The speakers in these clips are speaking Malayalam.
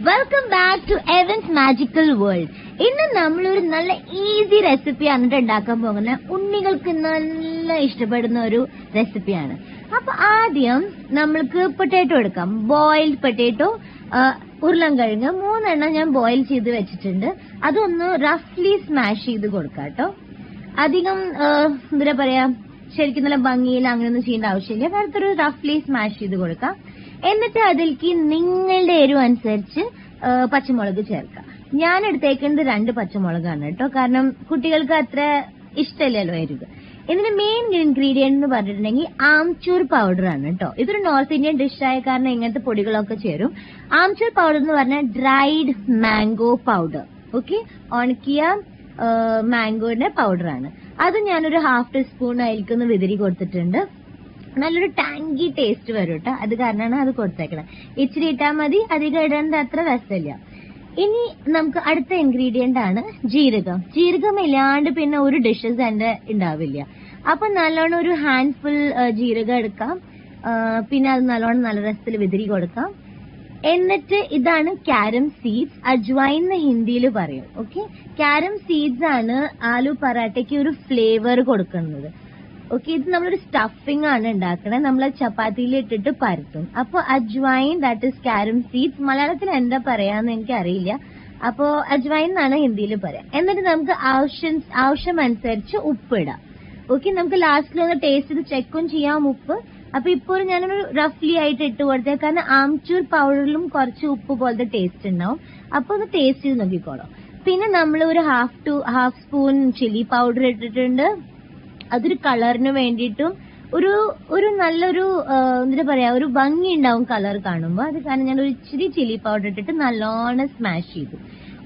Welcome back to Evan's magical world. ഇന്ന് നമ്മളൊരു നല്ല ഈസി റെസിപ്പിയാണ് ഉണ്ടാക്കാൻ പോകുന്നത്. ഉണ്ണികൾക്ക് നല്ല ഇഷ്ടപ്പെടുന്ന ഒരു റെസിപ്പിയാണ്. അപ്പൊ ആദ്യം നമ്മൾക്ക് പൊട്ടാറ്റോ എടുക്കാം. ബോയിൽഡ് പൊട്ടാറ്റോ, ഉരുളൻകിഴങ്ങ് 3 എണ്ണം ഞാൻ ബോയിൽ ചെയ്ത് വെച്ചിട്ടുണ്ട്. അതൊന്ന് റഫ്ലി സ്മാഷ് ചെയ്ത് കൊടുക്കാം കേട്ടോ. അധികം എന്താ പറയാ, ശരിക്കും നല്ല ഭംഗിയിൽ അങ്ങനെയൊന്നും ചെയ്യേണ്ട ആവശ്യമില്ല. അടുത്തൊരു റഫ്ലി സ്മാഷ് ചെയ്ത് കൊടുക്കാം. എന്നിട്ട് അതിലേക്ക് നിങ്ങളുടെ എരിവ് അനുസരിച്ച് പച്ചമുളക് ചേർക്കാം. ഞാൻ എടുത്തേക്കുന്നത് 2 പച്ചമുളകാണ് കേട്ടോ, കാരണം കുട്ടികൾക്ക് അത്ര ഇഷ്ടമില്ലല്ലോ എരിവ്. ഇതിന്റെ മെയിൻ ഇൻഗ്രീഡിയന്റ് എന്ന് പറഞ്ഞിട്ടുണ്ടെങ്കിൽ ആംചൂർ പൗഡർ ആണ് കേട്ടോ. ഇതൊരു നോർത്ത് ഇന്ത്യൻ ഡിഷ് ആയ കാരണം ഇങ്ങനത്തെ പൊടികളൊക്കെ ചേരും. ആംചൂർ പൗഡർ എന്ന് പറഞ്ഞാൽ ഡ്രൈഡ് മാംഗോ പൗഡർ. ഓക്കെ, ഉണക്കിയ മാംഗോന്റെ പൗഡറാണ്. അത് ഞാനൊരു 1/2 ടീസ്പൂൺ അതിലേക്കൊന്ന് വിതറി കൊടുത്തിട്ടുണ്ട്. നല്ലൊരു ടാങ്കി ടേസ്റ്റ് വരും കേട്ടോ, അത് കാരണമാണ് അത് കൊടുത്തേക്കണം. ഇച്ചിരി ഇട്ടാൽ മതി, അധികം ഇടേണ്ട അത്ര രസമില്ല. ഇനി നമുക്ക് അടുത്ത ഇൻഗ്രീഡിയന്റ് ആണ് ജീരകം. ജീരകം ഇല്ലാണ്ട് പിന്നെ ഒരു ഡിഷസ് എന്റെ ഉണ്ടാവില്ല. അപ്പൊ നല്ലോണം ഒരു ഹാൻഡ് ഫുൾ ജീരകം എടുക്കാം. പിന്നെ അത് നല്ലോണം നല്ല രസത്തിൽ വിതറി കൊടുക്കാം. എന്നിട്ട് ഇതാണ് ക്യാരം സീഡ്സ്, അജ്വൈൻ എന്ന് ഹിന്ദിയിൽ പറയും. ഓക്കെ, ക്യാരം സീഡ്സ് ആണ് ആലു പറാട്ടയ്ക്ക് ഒരു ഫ്ലേവർ കൊടുക്കുന്നത്. ഓക്കെ, ഇത് നമ്മളൊരു സ്റ്റഫിംഗ് ആണ് ഉണ്ടാക്കണേ. നമ്മൾ ചപ്പാത്തിയിൽ ഇട്ടിട്ട് പരത്തും. അപ്പൊ ajwain, that is carrom seeds. മലയാളത്തിൽ എന്താ പറയാന്ന് എനിക്ക് അറിയില്ല. അപ്പോ അജ്വൈൻ എന്നാണ് ഹിന്ദിയിൽ പറയാം. എന്നിട്ട് നമുക്ക് ആവശ്യമനുസരിച്ച് ഉപ്പ് ഇടാം. ഓക്കെ, നമുക്ക് ലാസ്റ്റിൽ ഒന്ന് ടേസ്റ്റ് ചെയ്ത് ചെക്കും ചെയ്യാം ഉപ്പ്. അപ്പൊ ഇപ്പോൾ ഞാനൊരു റഫ്ലി ആയിട്ട് ഇട്ട് കൊടുത്തേ, കാരണം ആംചൂർ പൗഡറിലും കുറച്ച് ഉപ്പ് പോലത്തെ ടേസ്റ്റ് ഉണ്ടാവും. അപ്പൊ ഒന്ന് ടേസ്റ്റ് ചെയ്ത് നോക്കിക്കോളാം. പിന്നെ നമ്മൾ ഒരു ഹാഫ് സ്പൂൺ ചില്ലി പൗഡർ ഇട്ടിട്ടുണ്ട്. അതൊരു കളറിന് വേണ്ടിയിട്ടും ഒരു നല്ലൊരു എന്താ പറയാ, ഒരു ഭംഗി ഉണ്ടാവും കളർ കാണുമ്പോൾ. അത് കാരണം ഞാൻ ഒരു ഇച്ചിരി ചില്ലി പൗഡർ ഇട്ടിട്ട് നല്ലോണം സ്മാഷ് ചെയ്തു.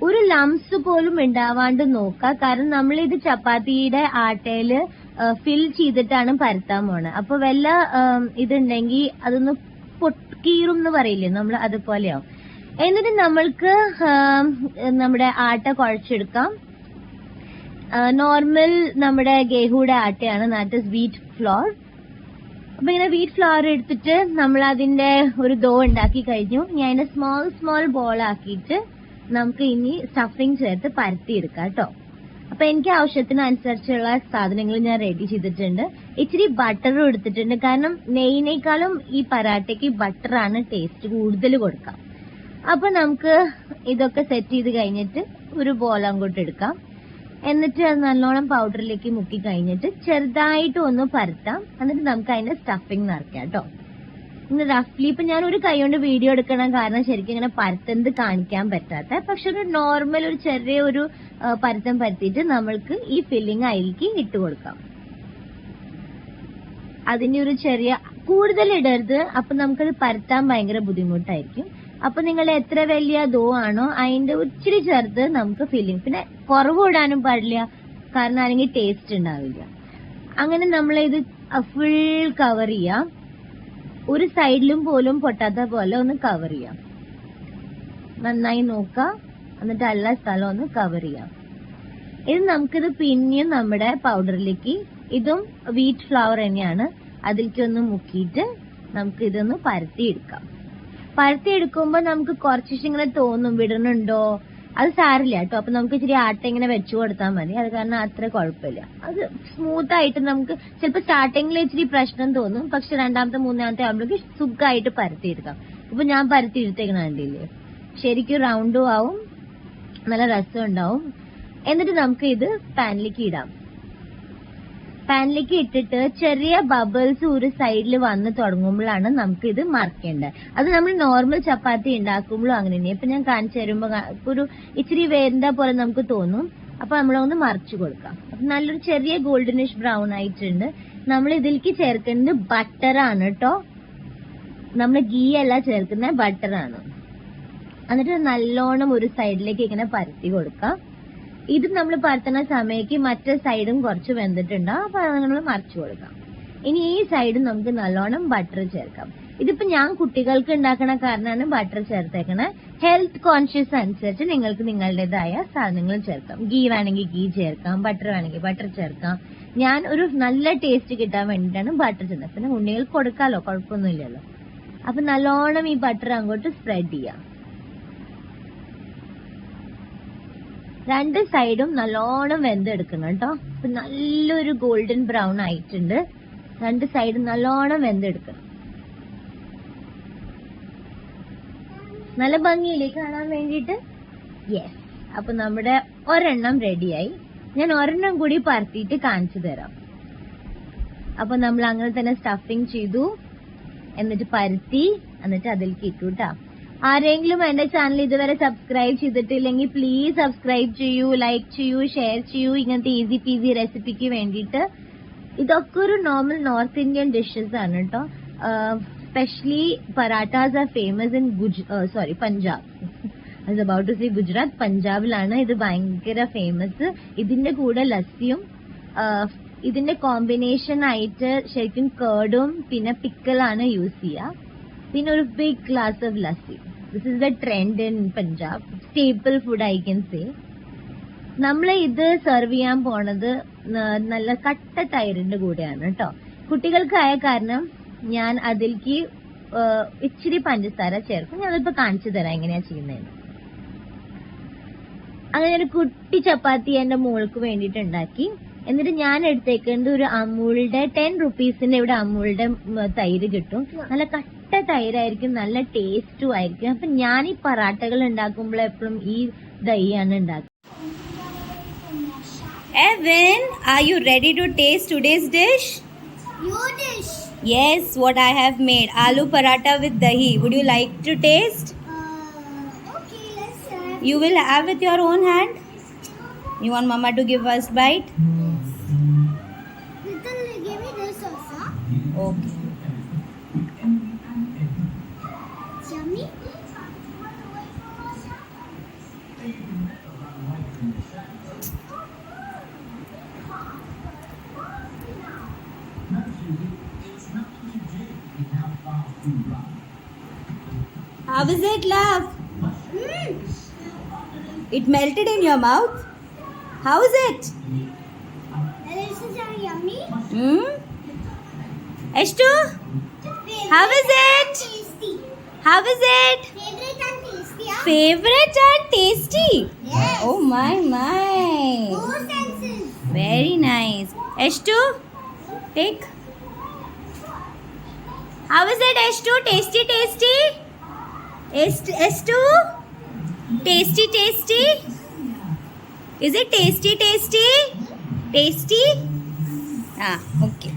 ഒരു ലംസ് പോലും ഉണ്ടാവാണ്ട് നോക്കുക, കാരണം നമ്മളിത് ചപ്പാത്തിയുടെ ആട്ടയില് ഫിൽ ചെയ്തിട്ടാണ് പരത്താൻ പോണത്. അപ്പൊ വല്ല ഇതുണ്ടെങ്കിൽ അതൊന്ന് പൊട്ടിക്കീറും എന്ന് പറയില്ലേ നമ്മൾ, അതുപോലെയാവും. എന്നിട്ട് നമ്മൾക്ക് നമ്മുടെ ആട്ട കുഴച്ചെടുക്കാം. നോർമൽ നമ്മുടെ ഗേഹൂടെ ആട്ടയാണ്, ദാറ്റ് ഇസ് വീറ്റ് ഫ്ലോർ. അപ്പൊ ഇങ്ങനെ വീറ്റ് ഫ്ലോർ എടുത്തിട്ട് നമ്മൾ അതിന്റെ ഒരു ഡോ ഉണ്ടാക്കി കഴിഞ്ഞു. ഞാൻ അതിന്റെ സ്മോൾ ബോൾ ആക്കിയിട്ട് നമുക്ക് ഇനി സ്റ്റഫിംഗ് ചേർത്ത് പരത്തിയെടുക്കാം കേട്ടോ. അപ്പൊ എനിക്ക് ആവശ്യത്തിനനുസരിച്ചുള്ള സാധനങ്ങൾ ഞാൻ റെഡി ചെയ്തിട്ടുണ്ട്. ഇച്ചിരി ബട്ടറും എടുത്തിട്ടുണ്ട്, കാരണം നെയ്യിനേക്കാളും ഈ പരാട്ടയ്ക്ക് ബട്ടറാണ് ടേസ്റ്റ് കൂടുതൽ കൊടുക്കാം. അപ്പൊ നമുക്ക് ഇതൊക്കെ സെറ്റ് ചെയ്ത് കഴിഞ്ഞിട്ട് ഒരു ബോൾ അങ്ങോട്ട് എടുക്കാം. എന്നിട്ട് അത് നല്ലോണം പൗഡറിലേക്ക് മുക്കി കഴിഞ്ഞിട്ട് ചെറുതായിട്ട് ഒന്ന് പരത്താം. എന്നിട്ട് നമുക്ക് അതിന്റെ സ്റ്റഫിംഗ് നിറയ്ക്കാം കേട്ടോ. ഇന്ന് റഫ്ലി ഇപ്പൊ ഞാൻ ഒരു കൈ കൊണ്ട് വീഡിയോ എടുക്കണം, കാരണം ശരിക്കും ഇങ്ങനെ പരത്തുന്നത് കാണിക്കാൻ പറ്റാത്ത. പക്ഷെ ഒരു നോർമൽ ഒരു ചെറിയ ഒരു പരത്തം പരത്തിയിട്ട് നമ്മൾക്ക് ഈ ഫില്ലിങ് അതിലേക്ക് ഇട്ട് കൊടുക്കാം. അതിന്റെ ഒരു ചെറിയ കൂടുതൽ ഇടരുത്, അപ്പൊ നമുക്കത് പരത്താൻ ഭയങ്കര ബുദ്ധിമുട്ടായിരിക്കും. അപ്പൊ നിങ്ങൾ എത്ര വലിയ ദോ ആണോ അതിന്റെ ഇച്ചിരി ചെറുത് നമുക്ക് ഫില്ലിങ്. പിന്നെ കുറവ് ഇടാനും പാടില്ല, കാരണം അല്ലെങ്കിൽ ടേസ്റ്റ് ഉണ്ടാവില്ല. അങ്ങനെ നമ്മളിത് ഫുൾ കവർ ചെയ്യാം. ഒരു സൈഡിലും പോലും പൊട്ടാത്ത പോലെ ഒന്ന് കവർ ചെയ്യാം. നന്നായി നോക്കാം, എന്നിട്ട് എല്ലാ സ്ഥലവും ഒന്ന് കവർ ചെയ്യാം. ഇത് നമുക്കിത് പിന്നെയും നമ്മുടെ പൗഡറിലേക്ക്, ഇതും വീറ്റ് ഫ്ലവർ തന്നെയാണ്, അതിലേക്ക് ഒന്ന് മുക്കിയിട്ട് നമുക്ക് ഇതൊന്ന് പരത്തിയെടുക്കാം. പരത്തിയെടുക്കുമ്പോ നമുക്ക് കുറച്ച് ഇങ്ങനെ തോന്നും വിടണുണ്ടോ, അത് സാരില്ല കേട്ടോ. അപ്പൊ നമുക്ക് ഇച്ചിരി ആട്ട ഇങ്ങനെ വെച്ചു കൊടുത്താൽ മതി, അത് കാരണം അത്ര കുഴപ്പമില്ല. അത് സ്മൂത്ത് ആയിട്ട് നമുക്ക് ചിലപ്പോൾ സ്റ്റാർട്ടിങ്ങിൽ ഇച്ചിരി പ്രശ്നം തോന്നും, പക്ഷെ 2ാമത്തെ 3ാമത്തെ ആകുമ്പോഴേക്ക് സുഖമായിട്ട് പരത്തിയെടുക്കാം. ഇപ്പൊ ഞാൻ പരത്തി എടുത്തേക്കണ കണ്ടില്ലേ, ശരിക്കും റൗണ്ടും ആവും, നല്ല രസം ഉണ്ടാവും. എന്നിട്ട് നമുക്ക് ഇത് പാനിലേക്ക് ഇടാം. പാനിലേക്ക് ഇട്ടിട്ട് ചെറിയ ബബിൾസ് ഒരു സൈഡിൽ വന്ന് തുടങ്ങുമ്പോഴാണ് നമുക്ക് ഇത് മറക്കേണ്ടത്. അത് നമ്മൾ നോർമൽ ചപ്പാത്തി ഉണ്ടാക്കുമ്പോഴും അങ്ങനെ തന്നെ. ഇപ്പൊ ഞാൻ കാണിച്ചു തരുമ്പോ ഒരു ഇച്ചിരി വേണ്ട പോലെ നമുക്ക് തോന്നും. അപ്പൊ നമ്മളൊന്ന് മറിച്ചു കൊടുക്കാം. അപ്പൊ നല്ലൊരു ചെറിയ ഗോൾഡനിഷ് ബ്രൗൺ ആയിട്ടുണ്ട്. നമ്മൾ ഇതിലേക്ക് ചേർക്കുന്നത് ബട്ടറാണ് കേട്ടോ, നമ്മൾ ഗീ അല്ല ചേർക്കുന്നത്, ബട്ടറാണ്. എന്നിട്ട് നല്ലോണം ഒരു സൈഡിലേക്ക് ഇങ്ങനെ പരത്തി കൊടുക്കാം. ഇത് നമ്മൾ പരത്തുന്ന സമയത്ത് മറ്റേ സൈഡും കുറച്ച് വെന്തിട്ടുണ്ടാവും, അപ്പൊ അത് നമ്മൾ മറിച്ചു കൊടുക്കാം. ഇനി ഈ സൈഡ് നമുക്ക് നല്ലോണം ബട്ടർ ചേർക്കാം. ഇതിപ്പോ ഞാൻ കുട്ടികൾക്ക് ഉണ്ടാക്കണ കാരണമാണ് ബട്ടർ ചേർത്തേക്കണേ. ഹെൽത്ത് കോൺഷ്യസ് അനുസരിച്ച് നിങ്ങൾക്ക് നിങ്ങളുടേതായ സാധനങ്ങൾ ചേർക്കാം. ഗീ വേണമെങ്കിൽ ഗീ ചേർക്കാം, ബട്ടർ വേണമെങ്കിൽ ബട്ടർ ചേർക്കാം. ഞാൻ ഒരു നല്ല ടേസ്റ്റ് കിട്ടാൻ വേണ്ടിയിട്ടാണ് ബട്ടർ ചേർത്തത്. പിന്നെ ഉണ്ണികൾക്ക് കൊടുക്കാലോ, കുഴപ്പമൊന്നുമില്ലല്ലോ. അപ്പൊ നല്ലോണം ഈ ബട്ടർ അങ്ങോട്ട് സ്പ്രെഡ് ചെയ്യാം. രണ്ട് സൈഡും നല്ലോണം വെന്തെടുക്കണം കേട്ടോ. ഇപ്പൊ നല്ലൊരു ഗോൾഡൻ ബ്രൗൺ ആയിട്ടുണ്ട്. രണ്ട് സൈഡും നല്ലോണം വെന്തെടുക്കണം. നല്ല ഭംഗിയില്ലേ കാണാൻ വേണ്ടിട്ട്? യെസ്. അപ്പൊ നമ്മുടെ ഒരെണ്ണം റെഡിയായി. ഞാൻ ഒരെണ്ണം കൂടി പരത്തിയിട്ട് കാണിച്ചു തരാം. അപ്പൊ നമ്മൾ അങ്ങനെ തന്നെ സ്റ്റഫിങ് ചെയ്തു, എന്നിട്ട് പരത്തി, എന്നിട്ട് അതിലേക്ക് ഇട്ടു കേട്ടോ. ആരെങ്കിലും എന്റെ ചാനൽ ഇതുവരെ സബ്സ്ക്രൈബ് ചെയ്തിട്ടില്ലെങ്കിൽ പ്ലീസ് സബ്സ്ക്രൈബ് ചെയ്യൂ, ലൈക്ക് ചെയ്യൂ, ഷെയർ ചെയ്യൂ. ഇങ്ങനത്തെ ഈസി പീസി റെസിപ്പിക്ക് വേണ്ടിയിട്ട്. ഇതൊക്കെ ഒരു നോർമൽ നോർത്ത് ഇന്ത്യൻ ഡിഷസ് ആണ് കേട്ടോ. Specially parottas are famous in Punjab. I was about to say Gujarat. പഞ്ചാബിലാണ് ഇത് ഭയങ്കര ഫേമസ്. ഇതിന്റെ കൂടെ ലസ്സിയും ഇതിന്റെ കോമ്പിനേഷൻ ആയിട്ട് ശരിക്കും കേർഡും പിന്നെ പിക്കലാണ് യൂസ് ചെയ്യുക. പിന്നെ ഒരു big glass of lassi. This is the trend in Punjab. Staple food I can say. നമ്മൾ ഇത് സെർവ് ചെയ്യാൻ പോണത് നല്ല കട്ട തൈരിന്റെ കൂടെയാണ് കേട്ടോ. കുട്ടികൾക്കായ കാരണം ഞാൻ അതിലേക്ക് ഇച്ചിരി പഞ്ചസാര ചേർക്കും. ഞാനിപ്പോ കാണിച്ചു തരാം എങ്ങനെയാ ചെയ്യുന്നതെന്ന്. അങ്ങനെ ഒരു കുട്ടി ചപ്പാത്തി എന്റെ മോൾക്ക് വേണ്ടിയിട്ട് ഉണ്ടാക്കി. എന്നിട്ട് ഞാൻ എടുത്തേക്കുന്നത് ഒരു അമൂളിന്റെ 10 റുപ്പീസിന്റെ ഇവിടെ അമൂളിന്റെ തൈര് കിട്ടും. നല്ല കട്ട തൈരായിരിക്കും, നല്ല ടേസ്റ്റും ആയിരിക്കും. അപ്പൊ ഞാൻ ഈ പറാട്ടകൾ ഉണ്ടാക്കുമ്പോൾ എപ്പോഴും ഈ ദഹിയാണ് ഉണ്ടാക്കുക. Evan, are you ready to taste today's dish? Your dish. Yes, what I have made. Aloo paratha with dahi. Would you like to taste? Okay, let's have. You will have with your own hand? You want mama to give us bite? Little, give me this also. Okay. It's yummy. How is it, love? It melted in your mouth? How is it? This is yummy. Ashtu? How is it? Tasty. How is it? Favorite and tasty. Huh? Favorite and tasty? Yes. Oh my. Four senses. Very nice. Ashtu? Take. How is it, Ashtu? Tasty? Ashtu? Tasty? Is it tasty? Tasty? Ah, okay.